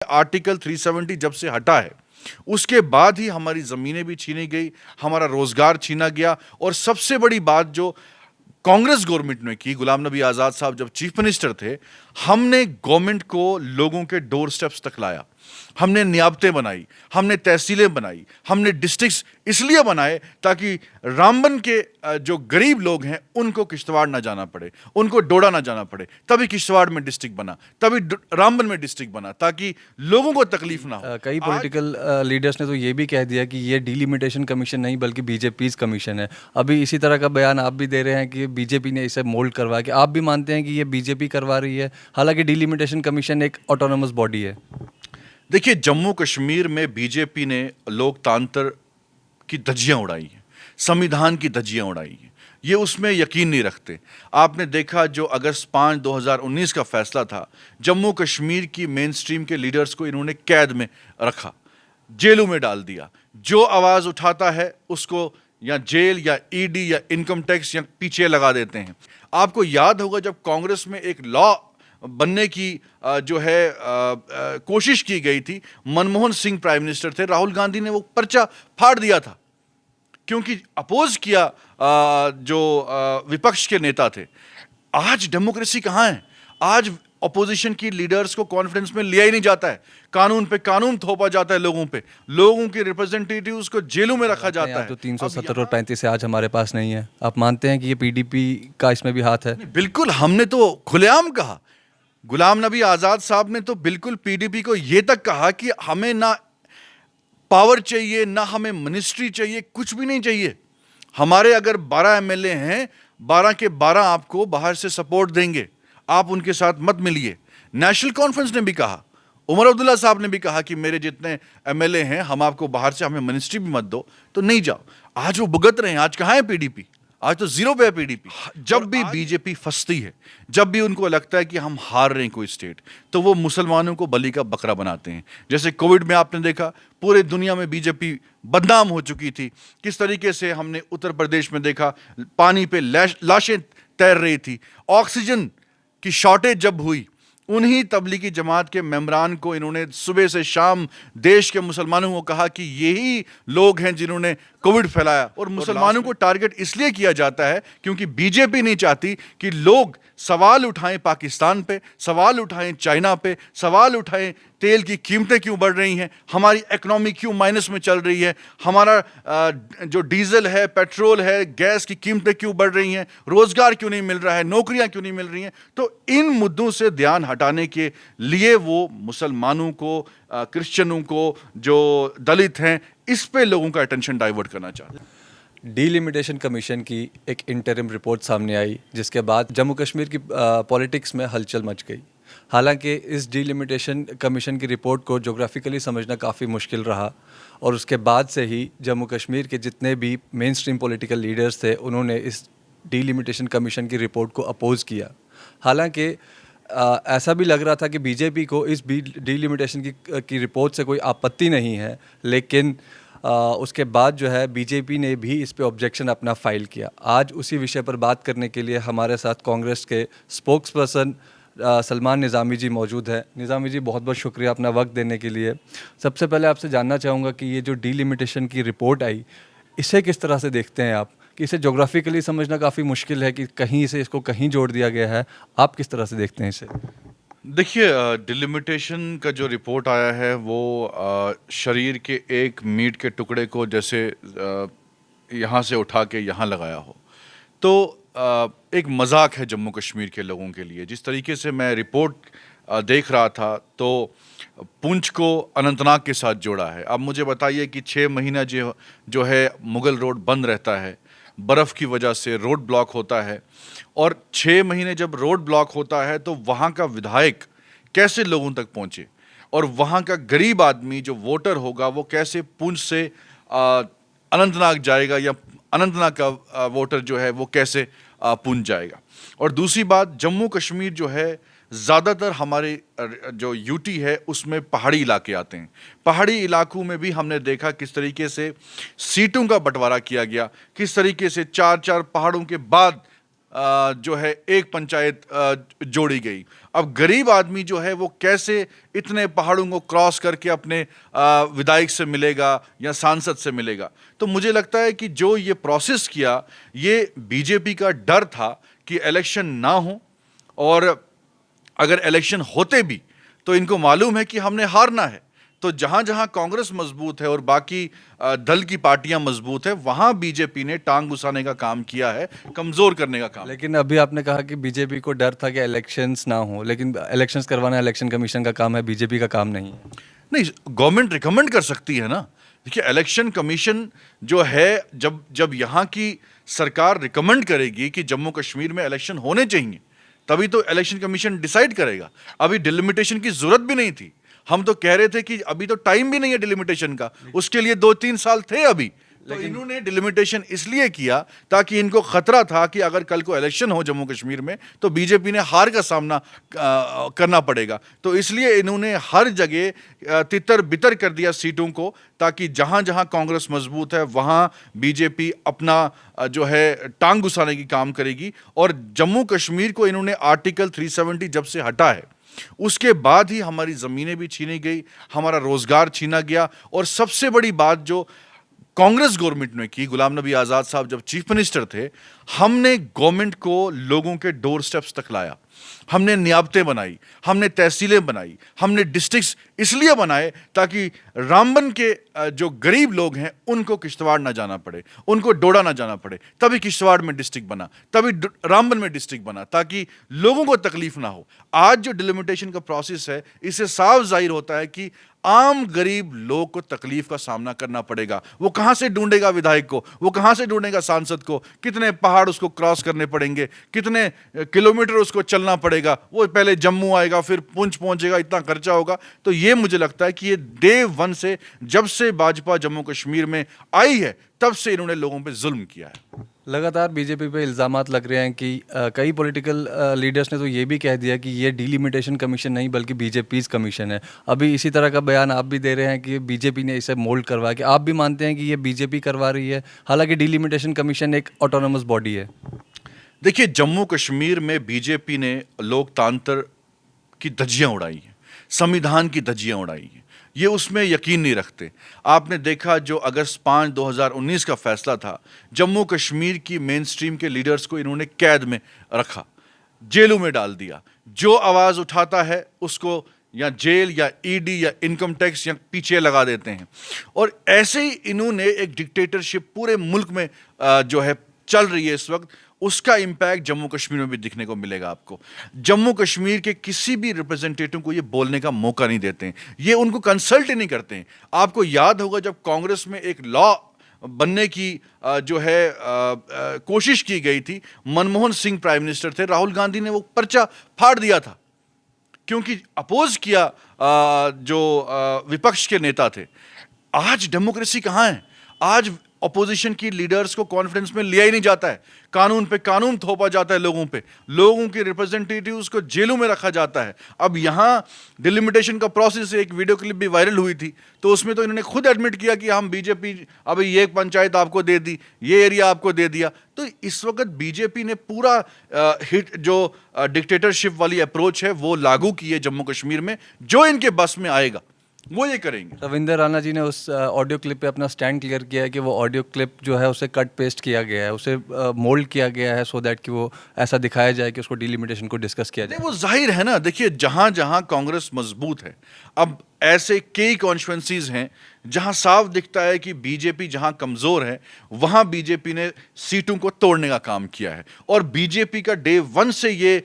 Article 370 जब से हटा है उसके बाद ही हमारी ज़मीनें भी छीनी गई, हमारा रोज़गार छीना गया। और सबसे बड़ी बात जो कांग्रेस गवर्नमेंट ने की, गुलाम नबी आज़ाद साहब जब चीफ मिनिस्टर थे, हमने गवर्नमेंट को लोगों के डोर स्टेप्स तक लाया। हमने नियाबतें बनाई, हमने तहसीलें बनाई, हमने डिस्ट्रिक्ट्स इसलिए बनाए ताकि रामबन के जो गरीब लोग हैं उनको किश्तवाड़ ना जाना पड़े, उनको डोडा ना जाना पड़े। तभी किश्तवाड़ में डिस्ट्रिक्ट बना, तभी रामबन में डिस्ट्रिक्ट बना, ताकि लोगों को तकलीफ ना हो। कई पॉलिटिकल लीडर्स ने तो ये भी कह दिया कि ये डिलिमिटेशन कमीशन नहीं बल्कि बीजेपी कमीशन है। अभी इसी तरह का बयान आप भी दे रहे हैं कि बीजेपी ने इसे मोल्ड करवाया, कि आप भी मानते हैं कि ये बीजेपी करवा रही है, हालांकि डिलिमिटेशन कमीशन एक ऑटोनोमस बॉडी है। देखिए, जम्मू कश्मीर में बीजेपी ने लोकतंत्र की धज्जियां उड़ाई हैं, संविधान की धज्जियां उड़ाई हैं। ये उसमें यकीन नहीं रखते। आपने देखा जो अगस्त 5 2019 का फैसला था, जम्मू कश्मीर की मेन स्ट्रीम के लीडर्स को इन्होंने कैद में रखा, जेलों में डाल दिया। जो आवाज़ उठाता है उसको या जेल या ईडी या इनकम टैक्स या पीछे लगा देते हैं। आपको याद होगा जब कांग्रेस में एक लॉ बनने की जो है कोशिश की गई थी, मनमोहन सिंह प्राइम मिनिस्टर थे, राहुल गांधी ने वो पर्चा फाड़ दिया था क्योंकि अपोज किया जो विपक्ष के नेता थे। आज डेमोक्रेसी कहाँ है? आज अपोजिशन की लीडर्स को कॉन्फ्रेंस में लिया ही नहीं जाता है, कानून पे कानून थोपा जाता है, लोगों के रिप्रेजेंटेटिव्स को जेलों में रखा जाता है। तो 370 और 35 से आज हमारे पास नहीं है। आप मानते हैं कि ये पीडीपी का इसमें भी हाथ है? बिल्कुल, हमने तो खुलेआम कहा। गुलाम नबी आज़ाद साहब ने तो बिल्कुल पीडीपी को ये तक कहा कि हमें ना पावर चाहिए, ना हमें मिनिस्ट्री चाहिए, कुछ भी नहीं चाहिए। हमारे अगर 12 एमएलए हैं, 12 के 12 आपको बाहर से सपोर्ट देंगे, आप उनके साथ मत मिलिए। नेशनल कॉन्फ्रेंस ने भी कहा, उमर अब्दुल्ला साहब ने भी कहा कि मेरे जितने एमएलए हैं, हम आपको बाहर से, हमें मिनिस्ट्री भी मत दो, तो नहीं जाओ। आज वो भुगत रहे हैं। आज कहाँ है पीडीपी? आज तो जीरो पे है पीडीपी। जब भी बीजेपी फंसती है, जब भी उनको लगता है कि हम हार रहे हैं कोई स्टेट, तो वो मुसलमानों को बलि का बकरा बनाते हैं। जैसे कोविड में आपने देखा, पूरे दुनिया में बीजेपी बदनाम हो चुकी थी। किस तरीके से हमने उत्तर प्रदेश में देखा, पानी पे लाशें तैर रही थी। ऑक्सीजन की शॉर्टेज जब हुई, उन्हीं तबलीगी जमात के मेंबरान को इन्होंने सुबह से शाम देश के मुसलमानों को कहा कि यही लोग हैं जिन्होंने कोविड फैलाया। और मुसलमानों को टारगेट इसलिए किया जाता है क्योंकि बीजेपी नहीं चाहती कि लोग सवाल उठाएं पाकिस्तान पे, सवाल उठाएं चाइना पे, सवाल उठाएं तेल की कीमतें क्यों बढ़ रही हैं, हमारी इकोनॉमी क्यों माइनस में चल रही है, हमारा जो डीजल है, पेट्रोल है, गैस की कीमतें क्यों बढ़ रही हैं, रोजगार क्यों नहीं मिल रहा है, नौकरियां क्यों नहीं मिल रही हैं। तो इन मुद्दों से ध्यान हटाने के लिए वो मुसलमानों को, क्रिश्चियनों को, जो दलित हैं, इस पे लोगों का अटेंशन डाइवर्ट करना चाहते हैं। डिलिमिटेशन कमीशन की एक इंटरिम रिपोर्ट सामने आई, जिसके बाद जम्मू कश्मीर की पॉलिटिक्स में हलचल मच गई। हालांकि इस डिलिमिटेशन कमीशन की रिपोर्ट को ज्योग्राफिकली समझना काफ़ी मुश्किल रहा, और उसके बाद से ही जम्मू कश्मीर के जितने भी मेन स्ट्रीम पॉलिटिकल लीडर्स थे, उन्होंने इस डिलिमिटेशन कमीशन की रिपोर्ट को अपोज़ किया। हालांकि ऐसा भी लग रहा था कि बीजेपी को इस डिलिमिटेशन की रिपोर्ट से कोई आपत्ति नहीं है, लेकिन उसके बाद जो है बीजेपी ने भी इस पे ऑब्जेक्शन अपना फाइल किया। आज उसी विषय पर बात करने के लिए हमारे साथ कांग्रेस के स्पोक्स पर्सन सलमान निज़ामी जी मौजूद हैं। निज़ामी जी, बहुत बहुत शुक्रिया अपना वक्त देने के लिए। सबसे पहले आपसे जानना चाहूँगा कि ये जो डिलिमिटेशन की रिपोर्ट आई, इसे किस तरह से देखते हैं आप? कि इसे ज्योग्राफिकली समझना काफ़ी मुश्किल है कि कहीं से इसको कहीं जोड़ दिया गया है, आप किस तरह से देखते हैं इसे? देखिए, डिलिमिटेशन का जो रिपोर्ट आया है वो शरीर के एक मीट के टुकड़े को जैसे यहाँ से उठा के यहाँ लगाया हो। तो एक मजाक है जम्मू कश्मीर के लोगों के लिए। जिस तरीके से मैं रिपोर्ट देख रहा था, तो पुंछ को अनंतनाग के साथ जोड़ा है। अब मुझे बताइए कि 6 महीना जो है मुगल रोड बंद रहता है, बर्फ़ की वजह से रोड ब्लॉक होता है, और 6 महीने जब रोड ब्लॉक होता है तो वहाँ का विधायक कैसे लोगों तक पहुँचे, और वहाँ का गरीब आदमी जो वोटर होगा वो कैसे पुंछ से अनंतनाग जाएगा, या अनंतनाग का वोटर जो है वो कैसे पुंछ जाएगा। और दूसरी बात, जम्मू कश्मीर जो है, ज़्यादातर हमारे जो यूटी है उसमें पहाड़ी इलाके आते हैं। पहाड़ी इलाकों में भी हमने देखा किस तरीके से सीटों का बंटवारा किया गया, किस तरीके से 4-4 पहाड़ों के बाद जो है एक पंचायत जोड़ी गई। अब गरीब आदमी जो है वो कैसे इतने पहाड़ों को क्रॉस करके अपने विधायक से मिलेगा या सांसद से मिलेगा। तो मुझे लगता है कि जो ये प्रोसेस किया, ये बीजेपी का डर था कि इलेक्शन ना हो, और अगर इलेक्शन होते भी तो इनको मालूम है कि हमने हारना है। तो जहां जहां कांग्रेस मजबूत है और बाकी दल की पार्टियां मजबूत है, वहां बीजेपी ने टांग घुसाने का काम किया है, कमजोर करने का काम। लेकिन अभी आपने कहा कि बीजेपी को डर था कि इलेक्शंस ना हो, लेकिन इलेक्शंस करवाना इलेक्शन कमीशन का काम है, बीजेपी का काम नहीं है। नहीं, गवर्नमेंट रिकमेंड कर सकती है ना। देखिए, इलेक्शन कमीशन जो है, जब जब यहाँ की सरकार रिकमेंड करेगी कि जम्मू कश्मीर में इलेक्शन होने चाहिए, तभी तो इलेक्शन कमीशन डिसाइड करेगा। अभी डिलिमिटेशन की जरूरत भी नहीं थी। हम तो कह रहे थे कि अभी तो टाइम भी नहीं है डिलिमिटेशन का, उसके लिए 2-3 साल थे अभी। तो इन्होंने डिलिमिटेशन इसलिए किया ताकि इनको खतरा था कि अगर कल को इलेक्शन हो जम्मू कश्मीर में तो बीजेपी ने हार का सामना करना पड़ेगा। तो इसलिए इन्होंने हर जगह तितर बितर कर दिया सीटों को, ताकि जहां जहां कांग्रेस मजबूत है वहां बीजेपी अपना जो है टांग घुसाने की काम करेगी। और जम्मू कश्मीर को इन्होंने आर्टिकल 370 जब से हटा है, उसके बाद ही हमारी ज़मीनें भी छीनी गई, हमारा रोजगार छीना गया। और सबसे बड़ी बात जो कांग्रेस गवर्नमेंट ने की, गुलाम नबी आज़ाद साहब जब चीफ मिनिस्टर थे, हमने गवर्नमेंट को लोगों के डोर स्टेप्स तक लाया। हमने नियाबतें बनाई, हमने तहसीलें बनाई, हमने डिस्ट्रिक्ट्स इसलिए बनाए ताकि रामबन के जो गरीब लोग हैं उनको किश्तवाड़ ना जाना पड़े, उनको डोडा ना जाना पड़े। तभी किश्तवाड़ में डिस्ट्रिक्ट बना, तभी रामबन में डिस्ट्रिक्ट बना, ताकि लोगों को तकलीफ ना हो। आज जो डिलिमिटेशन का प्रोसेस है, इससे साफ जाहिर होता है कि आम गरीब लोग को तकलीफ का सामना करना पड़ेगा। वो कहां से ढूंढेगा विधायक को, वो कहां से ढूंढेगा सांसद को, कितने पहाड़ उसको क्रॉस करने पड़ेंगे, कितने किलोमीटर उसको चलना पड़ेगा, वो पहले जम्मू आएगा फिर पुंछ पहुंचेगा, इतना खर्चा होगा। तो ये मुझे लगता है कि ये डे वन से, जब से भाजपा जम्मू कश्मीर में आई है, तब से इन्होंने लोगों पे जुल्म किया है। लगातार बीजेपी पे इल्ज़ामात लग रहे हैं कि कई पॉलिटिकल लीडर्स ने तो ये भी कह दिया कि ये डिलिमिटेशन कमीशन नहीं बल्कि बीजेपी कमीशन है। अभी इसी तरह का बयान आप भी दे रहे हैं कि बीजेपी ने इसे मोल्ड करवाया, कि आप भी मानते हैं कि ये बीजेपी करवा रही है, हालांकि डिलिमिटेशन कमीशन एक ऑटोनोमस बॉडी है। देखिए, जम्मू कश्मीर में बीजेपी ने लोकतंत्र की धज्जियां उड़ाई हैं, संविधान की धज्जियां उड़ाई हैं। ये उसमें यकीन नहीं रखते। आपने देखा जो अगस्त 5, 2019 का फैसला था, जम्मू कश्मीर की मेन स्ट्रीम के लीडर्स को इन्होंने कैद में रखा, जेलों में डाल दिया। जो आवाज़ उठाता है उसको या जेल या ईडी या इनकम टैक्स या पीछे लगा देते हैं। और ऐसे ही इन्होंने एक डिक्टेटरशिप पूरे मुल्क में जो है चल रही है इस वक्त, उसका इंपैक्ट जम्मू कश्मीर में भी दिखने को मिलेगा आपको। जम्मू कश्मीर के किसी भी रिप्रेजेंटेटिव को ये बोलने का मौका नहीं देते हैं, ये उनको कंसल्ट ही नहीं करते हैं। आपको याद होगा जब कांग्रेस में एक लॉ बनने की जो है कोशिश की गई थी, मनमोहन सिंह प्राइम मिनिस्टर थे, राहुल गांधी ने वो पर्चा फाड़ दिया था, क्योंकि अपोज किया जो विपक्ष के नेता थे। आज डेमोक्रेसी कहाँ है? आज अपोजिशन की लीडर्स को कॉन्फ्रेंस में लिया ही नहीं जाता है, कानून पे कानून थोपा जाता है लोगों पे, लोगों के रिप्रेजेंटेटिव्स को जेलों में रखा जाता है। अब यहाँ डिलिमिटेशन का प्रोसेस, एक वीडियो क्लिप भी वायरल हुई थी, तो उसमें तो इन्होंने खुद एडमिट किया कि हम बीजेपी अभी ये पंचायत आपको दे दी, ये एरिया आपको दे दिया। तो इस वक्त बीजेपी ने पूरा हिट जो डिक्टेटरशिप वाली अप्रोच है वो लागू की है जम्मू कश्मीर में। जो इनके बस में आएगा वो ये करेंगे। रविंदर राणा जी ने उस ऑडियो क्लिप पे अपना स्टैंड क्लियर किया है कि वो ऑडियो क्लिप जो है उसे कट पेस्ट किया गया है, उसे मोल्ड किया गया है सो दैट कि वो ऐसा दिखाया जाए कि उसको डिलिमिटेशन को डिस्कस किया जाए। वो जाहिर है ना। देखिए, जहां जहां कांग्रेस मजबूत है, अब ऐसे कई कॉन्स्टिट्यूंसीज हैं जहां साफ दिखता है कि बीजेपी जहां कमजोर है, वहां बीजेपी ने सीटों को तोड़ने का काम किया है। और बीजेपी का डे वन से ये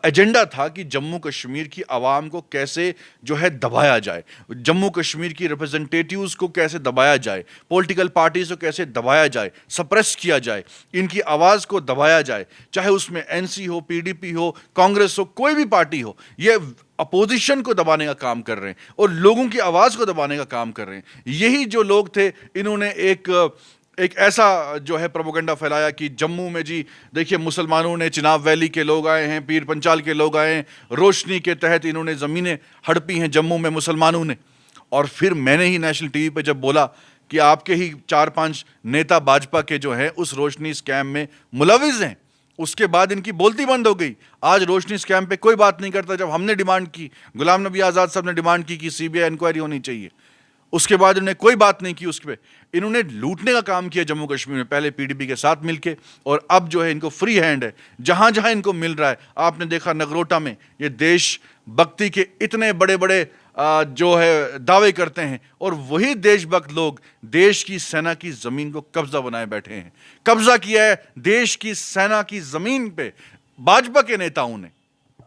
एजेंडा था कि जम्मू कश्मीर की आवाम को कैसे जो है दबाया जाए, जम्मू कश्मीर की रिप्रेजेंटेटिव्स को कैसे दबाया जाए, पॉलिटिकल पार्टीज को कैसे दबाया जाए, सप्रेस किया जाए, इनकी आवाज़ को दबाया जाए, चाहे उसमें एनसी हो, पीडीपी हो, कांग्रेस हो, कोई भी पार्टी हो। ये अपोजिशन को दबाने का काम कर रहे हैं और लोगों की आवाज़ को दबाने का काम कर रहे हैं। यही जो लोग थे, इन्होंने एक ऐसा जो है प्रोपेगेंडा फैलाया कि जम्मू में जी देखिए मुसलमानों ने, चिनाब वैली के लोग आए हैं, पीर पंचाल के लोग आए हैं, रोशनी के तहत इन्होंने ज़मीनें हड़पी हैं जम्मू में मुसलमानों ने। और फिर मैंने ही नेशनल टीवी पे जब बोला कि आपके ही 4-5 नेता भाजपा के जो हैं उस रोशनी स्कैम में मुलविस हैं, उसके बाद इनकी बोलती बंद हो गई। आज रोशनी स्कैम पे कोई बात नहीं करता। जब हमने डिमांड की, गुलाम नबी आज़ाद साहब ने डिमांड की कि सीबीआई इंक्वायरी होनी चाहिए, उसके बाद इन्होंने कोई बात नहीं की उस पर। इन्होंने लूटने का काम किया जम्मू कश्मीर में, पहले पीडीपी के साथ मिलके, और अब जो है इनको फ्री हैंड है, जहां जहां इनको मिल रहा है। आपने देखा नगरोटा में ये देश भक्ति के इतने बड़े बड़े जो है दावे करते हैं, और वही देशभक्त लोग देश की सेना की जमीन को कब्जा बनाए बैठे हैं। कब्जा किया है देश की सेना की जमीन पे भाजपा के नेताओं ने।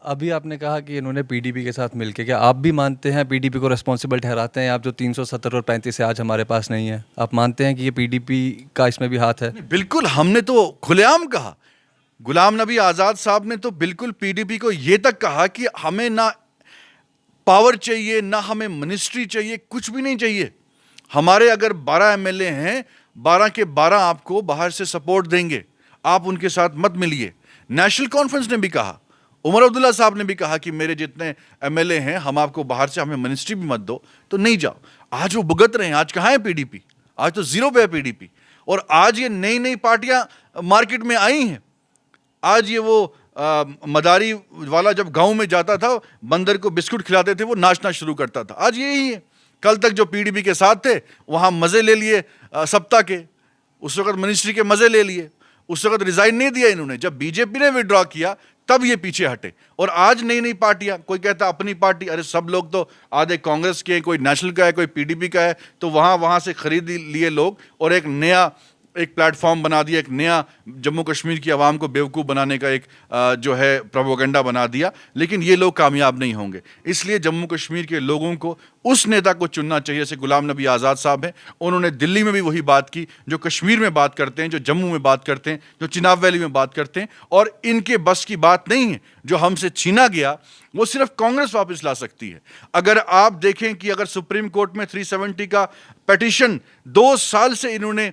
अभी आपने कहा कि इन्होंने पीडीपी के साथ मिलके, क्या आप भी मानते हैं, पीडीपी को रिस्पॉन्सिबल ठहराते हैं आप, जो 370 और 35 से आज हमारे पास नहीं है? आप मानते हैं कि ये पीडीपी का इसमें भी हाथ है? बिल्कुल, हमने तो खुलेआम कहा। गुलाम नबी आज़ाद साहब ने तो बिल्कुल पीडीपी को यह तक कहा कि हमें ना पावर चाहिए, ना हमें मिनिस्ट्री चाहिए, कुछ भी नहीं चाहिए। हमारे अगर 12 एमएलए हैं, 12 के 12 आपको बाहर से सपोर्ट देंगे, आप उनके साथ मत मिलिए। नेशनल कॉन्फ्रेंस ने भी कहा, उमर अब्दुल्ला साहब ने भी कहा कि मेरे जितने एमएलए हैं, हम आपको बाहर से, हमें मिनिस्ट्री भी मत दो, तो नहीं जाओ। आज वो भुगत रहे हैं। आज कहाँ है पीडीपी? आज तो जीरो पे है पीडीपी। और आज ये नई नई पार्टियां मार्केट में आई हैं। आज ये वो मदारी वाला जब गांव में जाता था, बंदर को बिस्कुट खिलाते थे, वो नाचना शुरू करता था। आज यही है। कल तक जो पीडीपी के साथ थे, वहां मजे ले लिए सप्ताह के, उस वक्त मिनिस्ट्री के मजे ले लिए, उस वक्त रिजाइन नहीं दिया इन्होंने। जब बीजेपी ने विड्रॉ किया, तब ये पीछे हटे। और आज नई नई पार्टियां, कोई कहता अपनी पार्टी, अरे सब लोग तो आधे कांग्रेस के, कोई नेशनल का है, कोई पीडीपी का है, तो वहां से खरीद लिए लोग, और एक नया एक प्लेटफॉर्म बना दिया, एक नया जम्मू कश्मीर की आवाम को बेवकूफ़ बनाने का एक जो है प्रोपेगेंडा बना दिया। लेकिन ये लोग कामयाब नहीं होंगे। इसलिए जम्मू कश्मीर के लोगों को उस नेता को चुनना चाहिए, जैसे गुलाम नबी आज़ाद साहब हैं। उन्होंने दिल्ली में भी वही बात की जो कश्मीर में बात करते हैं, जो जम्मू में बात करते हैं, जो चिनाब वैली में बात करते हैं। और इनके बस की बात नहीं है। जो हमसे छीना गया वो सिर्फ कांग्रेस वापस ला सकती है। अगर आप देखें कि अगर सुप्रीम कोर्ट में 370 का पिटीशन 2 साल से इन्होंने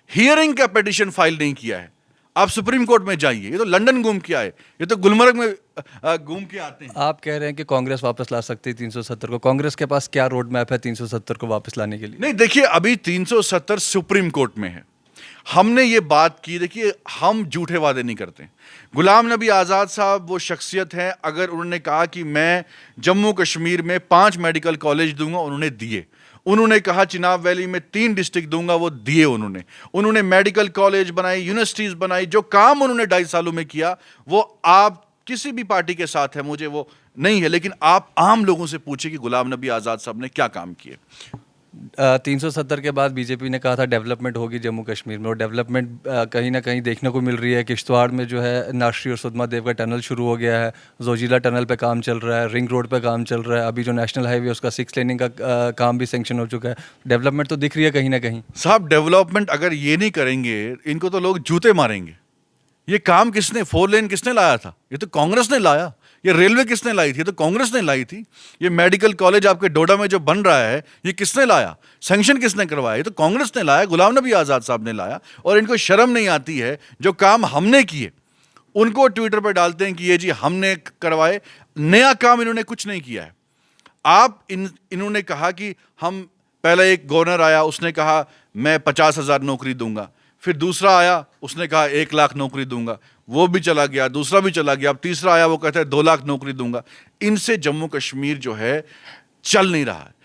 हियरिंग का पिटीशन फाइल नहीं किया है, आप सुप्रीम कोर्ट में जाइए। ये तो लंदन घूम के आए, ये तो गुलमर्ग में घूम के आते हैं। आप कह रहे हैं कि कांग्रेस वापस ला सकती है 370 को। कांग्रेस के पास क्या रोड मैप है 370 को वापस लाने के लिए? नहीं, देखिए, अभी 370 सुप्रीम कोर्ट में है। हमने ये बात की, देखिए, हम झूठे वादे नहीं करते। गुलाम नबी आज़ाद साहब वो शख्सियत है, अगर उन्होंने कहा कि मैं जम्मू कश्मीर में 5 मेडिकल कॉलेज दूंगा, उन्होंने दिए। उन्होंने कहा चिनाब वैली में 3 डिस्ट्रिक्ट दूंगा, वो दिए उन्होंने मेडिकल कॉलेज बनाई, यूनिवर्सिटीज़ बनाई। जो काम उन्होंने 2.5 सालों में किया, वो आप किसी भी पार्टी के साथ है, मुझे वो नहीं है, लेकिन आप आम लोगों से पूछिए कि गुलाम नबी आज़ाद साहब ने क्या काम किए। 370 के बाद बीजेपी ने कहा था डेवलपमेंट होगी जम्मू कश्मीर में, और डेवलपमेंट कहीं ना कहीं देखने को मिल रही है। किश्तवाड़ में जो है नाश्री और सुधमा देव का टनल शुरू हो गया है, जोजिला टनल पे काम चल रहा है, रिंग रोड पे काम चल रहा है, अभी जो नेशनल हाईवे उसका 6 लेनिंग का काम भी सेंक्शन हो चुका है। डेवलपमेंट तो दिख रही है कहीं ना कहीं। साहब, डेवलपमेंट अगर ये नहीं करेंगे, इनको तो लोग जूते मारेंगे। ये काम किसने, 4 लेन किसने लाया था? ये तो कांग्रेस ने लाया। ये रेलवे किसने लाई थी? ये तो कांग्रेस ने लाई थी। ये मेडिकल कॉलेज आपके डोडा में जो बन रहा है, ये किसने लाया? सैंक्शन किसने करवाया? ये तो कांग्रेस ने लाया, गुलाम नबी आज़ाद साहब ने लाया। और इनको शर्म नहीं आती है, जो काम हमने किए उनको ट्विटर पर डालते हैं कि ये जी हमने करवाए। नया काम इन्होंने कुछ नहीं किया है। इन्होंने कहा कि हम, पहला एक गवर्नर आया, उसने कहा मैं 50,000 नौकरी दूंगा। फिर दूसरा आया, उसने कहा 1 लाख नौकरी दूंगा, वो भी चला गया। दूसरा भी चला गया। अब तीसरा आया, वो कहता है 2 लाख नौकरी दूंगा। इनसे जम्मू कश्मीर जो है चल नहीं रहा है।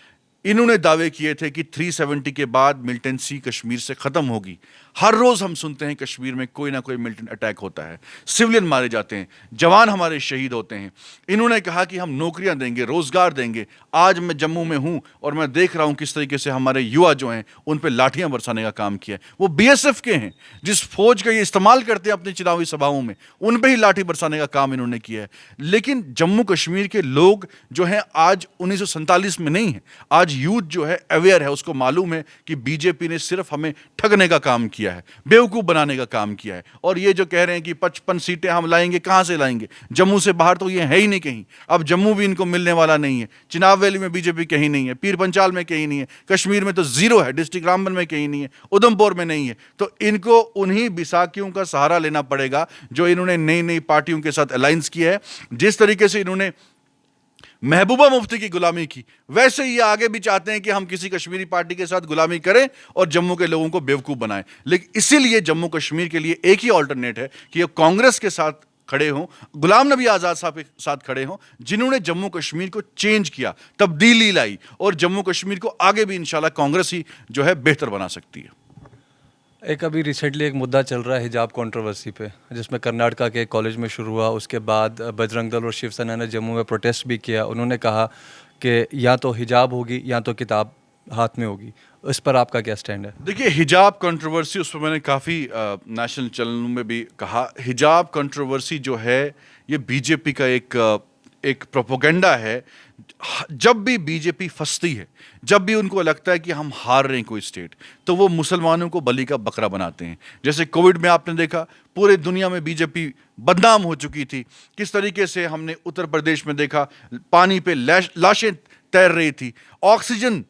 इन्होंने दावे किए थे कि 370 के बाद मिलिटेंसी कश्मीर से खत्म होगी। हर रोज हम सुनते हैं कश्मीर में कोई ना कोई मिलिटेंट अटैक होता है, सिविलियन मारे जाते हैं, जवान हमारे शहीद होते हैं। इन्होंने कहा कि हम नौकरियां देंगे, रोजगार देंगे। आज मैं जम्मू में हूं और मैं देख रहा हूं किस तरीके से हमारे युवा जो हैं उन पर लाठियां बरसाने का काम किया है। वो बीएसएफ के हैं, जिस फौज का ये इस्तेमाल करते हैं अपनी चुनावी सभाओं में, उन पर ही लाठी बरसाने का काम इन्होंने किया है। लेकिन जम्मू कश्मीर के लोग जो हैं आज 1947 में नहीं है। आज यूथ जो है अवेयर है, उसको मालूम है कि बीजेपी ने सिर्फ हमें ठगने का काम किया है, बेवकूफ बनाने का काम किया है। और ये जो कह रहे हैं कि 55 सीटें हम लाएंगे, कहां से लाएंगे? जम्मू से बाहर तो ये है ही नहीं कहीं। अब जम्मू भी इनको मिलने वाला नहीं है। चिनाब वैली में बीजेपी कहीं नहीं है, पीर पंचाल में कहीं नहीं है, कश्मीर में तो जीरो है, डिस्ट्रिक्ट रामबन में कहीं नहीं है, उधमपुर में नहीं है। तो इनको उन्हीं बिसाखियों का सहारा लेना पड़ेगा जो इन्होंने नई नई पार्टियों के साथ अलायंस किया है। जिस तरीके से इन्होंने महबूबा मुफ्ती की गुलामी की, वैसे ये आगे भी चाहते हैं कि हम किसी कश्मीरी पार्टी के साथ गुलामी करें और जम्मू के लोगों को बेवकूफ़ बनाएं। लेकिन इसीलिए जम्मू कश्मीर के लिए एक ही ऑल्टरनेट है कि ये कांग्रेस के साथ खड़े हों, गुलाम नबी आज़ाद साहब के साथ खड़े हों, जिन्होंने जम्मू कश्मीर को चेंज किया, तब्दीली लाई, और जम्मू कश्मीर को आगे भी इंशाल्लाह कांग्रेस ही जो है बेहतर बना सकती है। एक अभी रिसेंटली एक मुद्दा चल रहा है हिजाब कंट्रोवर्सी पे, जिसमें कर्नाटका के एक कॉलेज में शुरू हुआ। उसके बाद बजरंग दल और शिवसेना ने जम्मू में प्रोटेस्ट भी किया। उन्होंने कहा कि या तो हिजाब होगी या तो किताब हाथ में होगी। इस पर आपका क्या स्टैंड है? देखिए, हिजाब कंट्रोवर्सी, उस पर मैंने काफ़ी नेशनल चैनलों में भी कहा, हिजाब कंट्रोवर्सी जो है ये बीजेपी का एक प्रोपोगंडा है। जब भी बीजेपी फंसती है, जब भी उनको लगता है कि हम हार रहे हैं कोई स्टेट, तो वो मुसलमानों को बलि का बकरा बनाते हैं। जैसे कोविड में आपने देखा, पूरे दुनिया में बीजेपी बदनाम हो चुकी थी। किस तरीके से हमने उत्तर प्रदेश में देखा, पानी पे लाशें तैर रही थी। ऑक्सीजन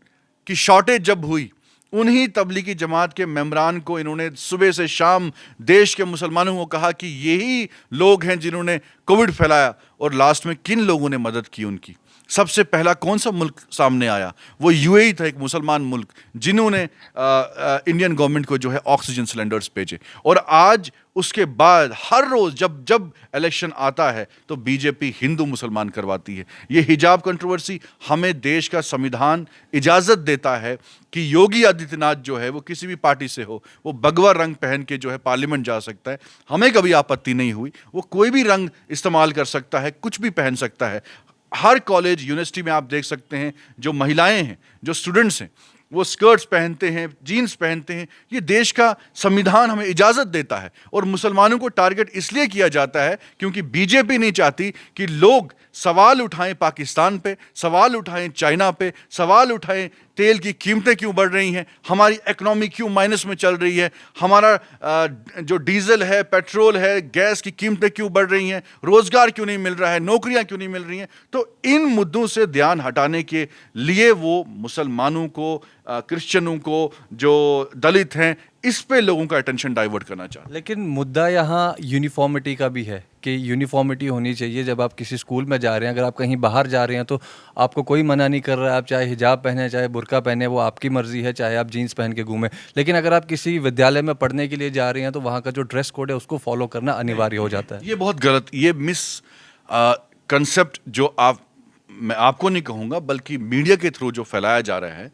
की शॉर्टेज जब हुई, उन्हीं तबलीगी जमात के मेंबरान को इन्होंने सुबह से शाम देश के मुसलमानों को कहा कि यही लोग हैं जिन्होंने कोविड फैलाया। और लास्ट में किन लोगों ने मदद की उनकी? सबसे पहला कौन सा मुल्क सामने आया? वो यूएई था, एक मुसलमान मुल्क, जिन्होंने इंडियन गवर्नमेंट को जो है ऑक्सीजन सिलेंडर्स भेजे। और आज उसके बाद हर रोज़ जब जब इलेक्शन आता है तो बीजेपी हिंदू मुसलमान करवाती है। ये हिजाब कंट्रोवर्सी, हमें देश का संविधान इजाज़त देता है कि योगी आदित्यनाथ जो है वो किसी भी पार्टी से हो, वो भगवा रंग पहन के जो है पार्लियामेंट जा सकता है। हमें कभी आपत्ति नहीं हुई, वो कोई भी रंग इस्तेमाल कर सकता है, कुछ भी पहन सकता है। हर कॉलेज यूनिवर्सिटी में आप देख सकते हैं, जो महिलाएं हैं, जो स्टूडेंट्स हैं, वो स्कर्ट्स पहनते हैं, जीन्स पहनते हैं। ये देश का संविधान हमें इजाज़त देता है। और मुसलमानों को टारगेट इसलिए किया जाता है क्योंकि बीजेपी नहीं चाहती कि लोग सवाल उठाएं पाकिस्तान पे, सवाल उठाएं चाइना पे, सवाल उठाएं तेल की कीमतें क्यों बढ़ रही हैं, हमारी इकोनॉमी क्यों माइनस में चल रही है, हमारा जो डीजल है, पेट्रोल है, गैस की कीमतें क्यों बढ़ रही हैं, रोज़गार क्यों नहीं मिल रहा है, नौकरियां क्यों नहीं मिल रही हैं। तो इन मुद्दों से ध्यान हटाने के लिए वो मुसलमानों को, क्रिश्चियनों को, जो दलित हैं, इस पे लोगों का अटेंशन डाइवर्ट करना चाहते हैं। लेकिन मुद्दा यहाँ यूनिफॉर्मिटी का भी है कि यूनिफॉर्मिटी होनी चाहिए। जब आप किसी स्कूल में जा रहे हैं, अगर आप कहीं बाहर जा रहे हैं तो आपको कोई मना नहीं कर रहा है, आप चाहे हिजाब पहने चाहे बुर्का पहने, वो आपकी मर्जी है, चाहे आप जीन्स पहन के घूमें। लेकिन अगर आप किसी विद्यालय में पढ़ने के लिए जा रहे हैं तो वहाँ का जो ड्रेस कोड है उसको फॉलो करना अनिवार्य हो जाता है। ये बहुत गलत, ये मिस कंसेप्ट जो मैं आपको नहीं कहूँगा बल्कि मीडिया के थ्रू जो फैलाया जा रहा है।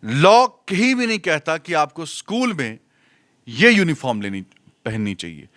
लॉ कहीं भी नहीं कहता कि आपको स्कूल में ये यूनिफॉर्म पहननी चाहिए।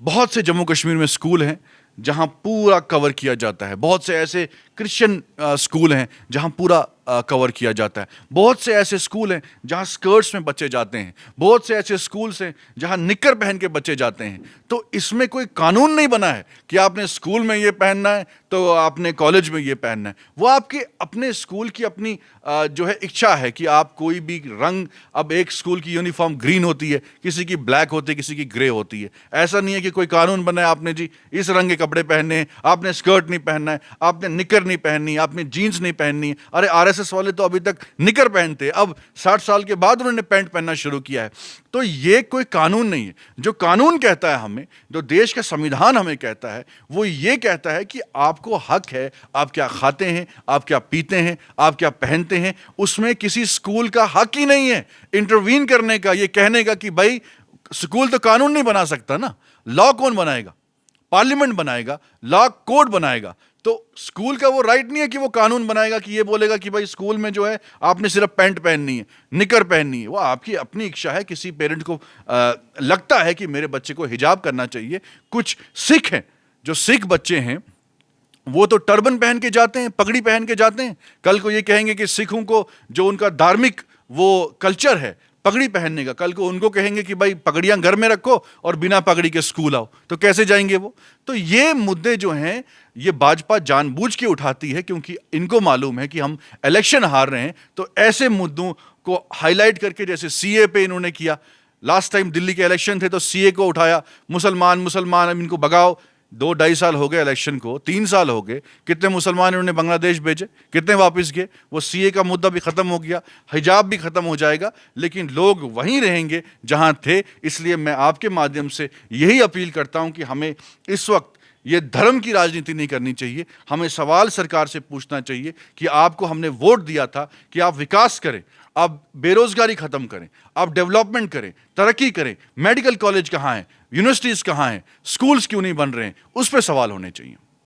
बहुत से जम्मू कश्मीर में स्कूल हैं जहां पूरा कवर किया जाता है। बहुत से ऐसे क्रिश्चियन स्कूल हैं जहां पूरा कवर किया जाता है। बहुत से ऐसे स्कूल हैं जहां स्कर्ट्स में बच्चे जाते हैं। बहुत से ऐसे स्कूल्स हैं जहां निक्कर पहन के बच्चे जाते हैं। तो इसमें कोई कानून नहीं बना है कि आपने स्कूल में ये पहनना है तो आपने कॉलेज में ये पहनना है। वो आपके अपने स्कूल की अपनी जो है इच्छा है कि आप कोई भी रंग, अब एक स्कूल की यूनिफॉर्म ग्रीन होती है, किसी की ब्लैक होती है, किसी की ग्रे होती है। ऐसा नहीं है कि कोई कानून बना है आपने जी इस रंग के कपड़े पहनने हैं, आपने स्कर्ट नहीं पहनना है, आपने निक्कर नहीं पहननी है, आपने जीन्स नहीं पहननी है। अरे आरएसएस वाले तो अभी तक निक्कर पहनते हैं, अब 60 साल के बाद उन्होंने पैंट पहनना शुरू किया है। तो ये कोई कानून नहीं है। जो कानून कहता है हमें, जो देश का संविधान हमें कहता है, वो ये कहता है कि आपको हक है, आप क्या खाते हैं, आप क्या पीते हैं, आप क्या पहनते हैं, उसमें किसी स्कूल का हक ही नहीं है इंटरवीन करने का, ये कहने का कि भाई स्कूल तो कानून नहीं बना सकता ना, लॉ कौन बनाएगा? पार्लियामेंट बनाएगा, लॉ कोड बनाएगा। तो स्कूल का वो राइट नहीं है कि वो कानून बनाएगा कि ये बोलेगा कि भाई स्कूल में जो है आपने सिर्फ पैंट पहननी है, निकर पहननी है। वो आपकी अपनी इच्छा है। किसी पेरेंट को लगता है कि मेरे बच्चे को हिजाब करना चाहिए। कुछ सिख हैं, जो सिख बच्चे हैं वो तो टर्बन पहन के जाते हैं, पगड़ी पहन के जाते हैं। कल को ये कहेंगे कि सिखों को जो उनका धार्मिक वो कल्चर है पगड़ी पहनने का, कल को उनको कहेंगे कि भाई पगड़ियां घर में रखो और बिना पगड़ी के स्कूल आओ, तो कैसे जाएंगे वो? तो ये मुद्दे जो हैं ये भाजपा जानबूझ के उठाती है क्योंकि इनको मालूम है कि हम इलेक्शन हार रहे हैं। तो ऐसे मुद्दों को हाईलाइट करके, जैसे सीए पे इन्होंने किया, लास्ट टाइम दिल्ली के इलेक्शन थे तो सीए को उठाया, मुसलमान अब इनको भगाओ। 2-2.5 साल हो गए इलेक्शन को, 3 साल हो गए, कितने मुसलमान इन्होंने बांग्लादेश भेजे, कितने वापस गए? वो सीए का मुद्दा भी खत्म हो गया, हिजाब भी खत्म हो जाएगा, लेकिन लोग वहीं रहेंगे जहां थे। इसलिए मैं आपके माध्यम से यही अपील करता हूं कि हमें इस वक्त ये धर्म की राजनीति नहीं करनी चाहिए। हमें सवाल सरकार से पूछना चाहिए कि आपको हमने वोट दिया था कि आप विकास करें, आप बेरोजगारी खत्म करें, आप डेवलपमेंट करें, तरक्की करें। मेडिकल कॉलेज कहाँ है, यूनिवर्सिटीज कहाँ हैं, स्कूल्स क्यों नहीं बन रहे हैं, उस पर सवाल होने चाहिए।